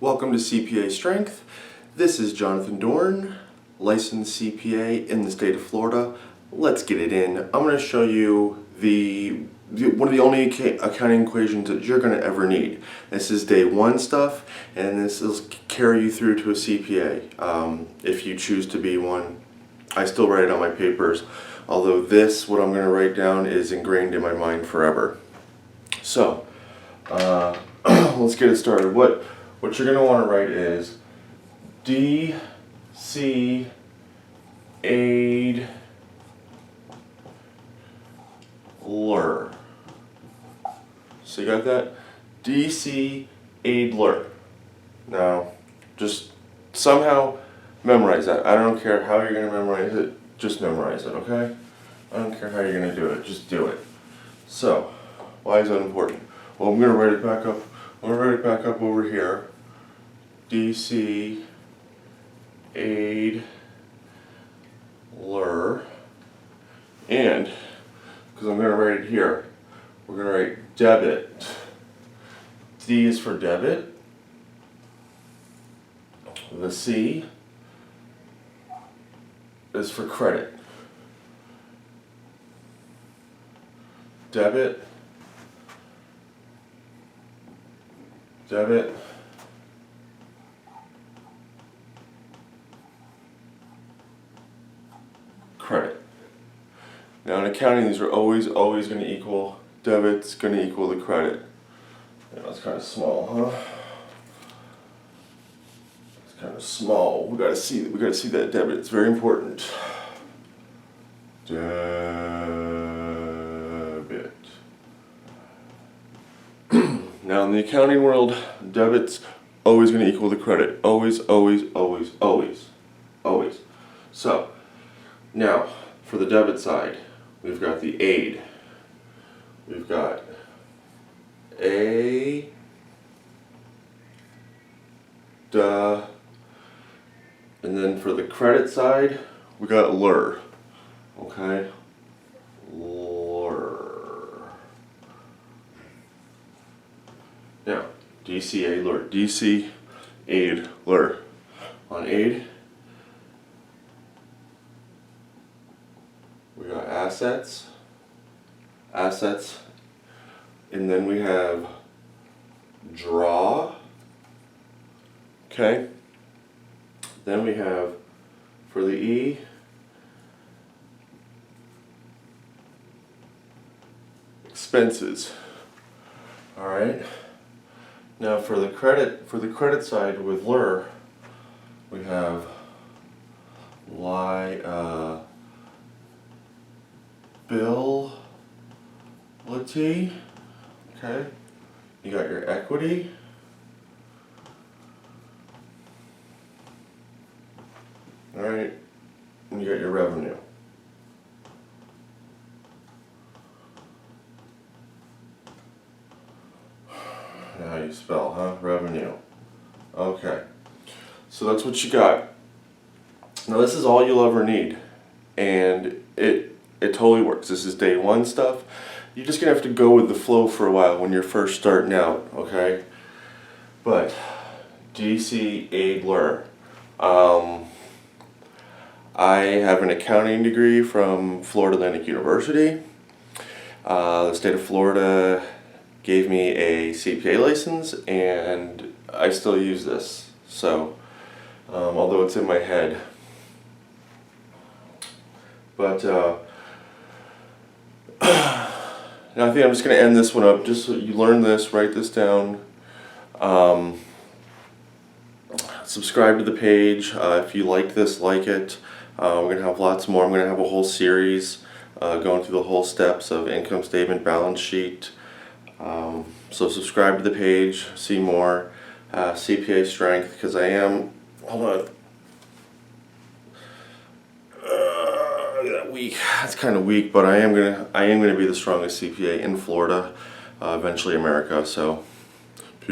Welcome to CPA Strength. This is Jonathan Dorn, licensed CPA in the state of Florida. Let's get it in. I'm going to show you one of the only accounting equations that you're going to ever need. This is day one stuff, and this will carry you through to a CPA. If you choose to be one, I still write it on my papers, although what I'm going to write down is ingrained in my mind forever. So, let's get it started. What you're going to want to write is DC aid lur. So you got that? DC aid lur. Now, just somehow memorize that. I don't care how you're going to memorize it, just memorize it, okay? I don't care how you're going to do it, just do it. So, why is that important? Well, I'm going to write it back up. I'm going to write it back up over here. DC aid lur, and because I'm going to write it here, we're going to write debit. D is for debit. The C is for credit. Debit, debit, credit. Now in accounting, these are always going to equal, debit's going to equal the credit. Yeah, that's kind of small, huh? It's kind of small. We gotta see that debit. It's very important. Debit. Now in the accounting world, debit's always going to equal the credit. Always, always, always, always, always. So, now for the debit side, we've got the aid. We've got A, duh, and then for the credit side, we got lur. Okay? Lur. Now, DC aid lur. DC aid lur. On aid, we got assets, and then we have draw. Okay. Then we have, for the E, expenses. All right. Now for the credit side with lur, we have liability. Okay. You got your equity. All right. And you got your revenue. How you spell, huh? Revenue. Okay. So that's what you got. Now this is all you'll ever need, and it totally works. This is day one stuff. You're just gonna have to go with the flow for a while when you're first starting out, okay? But DC aid lur. I have an accounting degree from Florida Atlantic University. The state of Florida gave me a CPA license, and I still use this. So, although it's in my head. But now I think I'm just going to end this one up, just so you learn this, write this down. Subscribe to the page. If you like this, like it. We're going to have lots more. I'm going to have a whole series going through the whole steps of income statement, balance sheet. So subscribe to the page, see more. CPA Strength, because I am, hold on. Weak. It's kind of weak, but I am gonna be the strongest CPA in Florida, eventually America. So